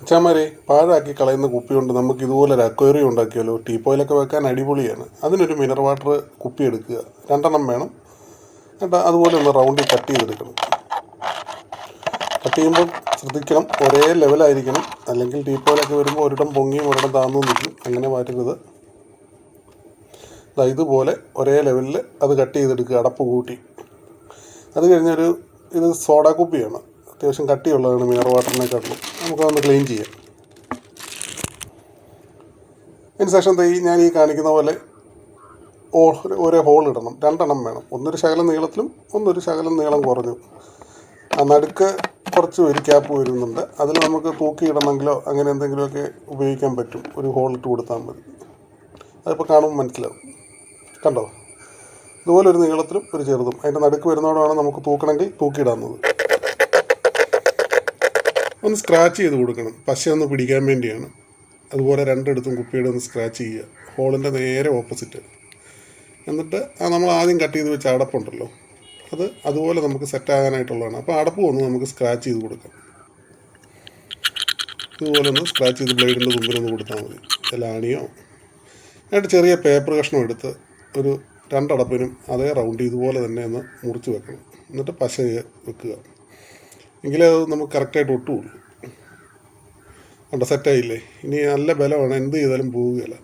അച്ചാമാരെ പാഴാക്കി കളയുന്ന കുപ്പി കൊണ്ട് നമുക്ക് ഇതുപോലൊരു അക്വേറിയം ഉണ്ടാക്കിയാലോ. ടീപ്പോയിലൊക്കെ വെക്കാൻ അടിപൊളിയാണ്. അതിനൊരു മിനറൽ വാട്ടർ കുപ്പി എടുക്കുക, 2 വേണം. എന്നിട്ട് അതുപോലെ ഒന്ന് റൗണ്ടിൽ കട്ട് ചെയ്തെടുക്കണം. കട്ട് ചെയ്യുമ്പോൾ ശ്രദ്ധിക്കണം, ഒരേ ലെവലായിരിക്കണം. അല്ലെങ്കിൽ ടീപ്പോയിലൊക്കെ വരുമ്പോൾ ഒരിടം പൊങ്ങിയും ഒരിടം താന്നും നിൽക്കും. അങ്ങനെ മാറ്റരുത്. ഇതുപോലെ ഒരേ ലെവലിൽ അത് കട്ട് ചെയ്തെടുക്കുക, അടപ്പ് കൂട്ടി. അത് കഴിഞ്ഞൊരു ഇത് സോഡാ കുപ്പിയാണ്, അത്യാവശ്യം കട്ടിയുള്ളതാണ് മിനറൽ വാട്ടറിനെക്കാട്ടിലും. നമുക്കതൊന്ന് ക്ലീൻ ചെയ്യാം. അതിന് ശേഷം ഞാൻ ഈ കാണിക്കുന്ന പോലെ ഒരേ ഹോൾ ഇടണം. 2 വേണം. ഒന്നൊരു ശകലം നീളത്തിലും ഒന്നൊരു ശകലം നീളം കുറഞ്ഞു. ആ നടുക്ക് കുറച്ച് ഒരു ക്യാപ്പ് വരുന്നുണ്ട്. അതിൽ നമുക്ക് തൂക്കിയിടണമെങ്കിലോ അങ്ങനെ എന്തെങ്കിലുമൊക്കെ ഉപയോഗിക്കാൻ പറ്റും. ഒരു ഹോൾ ഇട്ട് കൊടുത്താൽ മതി. അതിപ്പോൾ കാണുമ്പോൾ മനസ്സിലാവും. കണ്ടോ? ഇതുപോലെ ഒരു നീളത്തിലും ഒരു ചെറുതും. അതിൻ്റെ നടുക്ക് വരുന്നതോടാണ് നമുക്ക് തൂക്കണമെങ്കിൽ തൂക്കിയിടാവുന്നത്. ഒന്ന് സ്ക്രാച്ച് ചെയ്ത് കൊടുക്കണം, പശയൊന്ന് പിടിക്കാൻ വേണ്ടിയാണ്. അതുപോലെ 2 കുപ്പിയുടെ ഒന്ന് സ്ക്രാച്ച് ചെയ്യുക, ഹോളിൻ്റെ നേരെ ഓപ്പോസിറ്റ്. എന്നിട്ട് നമ്മൾ ആദ്യം കട്ട് ചെയ്ത് വെച്ച അടപ്പുണ്ടല്ലോ, അത് അതുപോലെ നമുക്ക് സെറ്റാകാനായിട്ടുള്ളതാണ്. അപ്പോൾ അടപ്പ് ഒന്ന് നമുക്ക് സ്ക്രാച്ച് ചെയ്ത് കൊടുക്കാം. ഇതുപോലെ ഒന്ന് സ്ക്രാച്ച് ചെയ്ത് ബ്ലേഡിൻ്റെ തുമ്പിലൊന്ന് കൊടുത്താൽ മതി, ലാണിയോ. എന്നിട്ട് ചെറിയ പേപ്പർ കഷ്ണം എടുത്ത് ഒരു 2 അടപ്പിനും അതേ റൗണ്ട് ഇതുപോലെ തന്നെ ഒന്ന് മുറിച്ച് വെക്കണം. എന്നിട്ട് പശ വെക്കുക. എങ്കിലേ അത് നമുക്ക് കറക്റ്റായിട്ട് ഒട്ടുകയുള്ളൂ. കണ്ടോ, സെറ്റായില്ലേ? ഇനി നല്ല ബലമാണ്, എന്ത് ചെയ്താലും പോവുകയില്ല.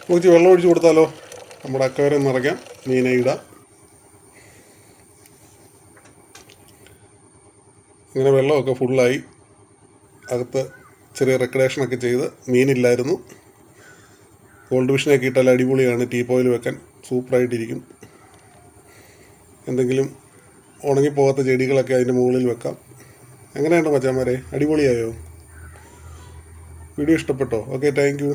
കുറച്ച് വെള്ളം ഒഴിച്ച് കൊടുത്താലോ, നമ്മുടെ അക്വേറിയം നിറയ്ക്കാം, മീനെ ഇടാം. അങ്ങനെ വെള്ളമൊക്കെ ഫുള്ളായി. അകത്ത് ചെറിയ റെക്കഡേഷനൊക്കെ ചെയ്ത്. മീനില്ലായിരുന്നു. ഗോൾഡ് ഫിഷിനൊക്കെ ഇട്ടാൽ അടിപൊളിയാണ്, ടീപ്പോയിൽ വെക്കാൻ സൂപ്പറായിട്ടിരിക്കും. എന്തെങ്കിലും ഉണങ്ങിപ്പോകാത്ത ചെടികളൊക്കെ അതിൻ്റെ മുകളിൽ വെക്കാം. എങ്ങനെയുണ്ട് മച്ചാന്മാരെ? അടിപൊളിയായോ? വീഡിയോ ഇഷ്ടപ്പെട്ടോ? Okay, thank you.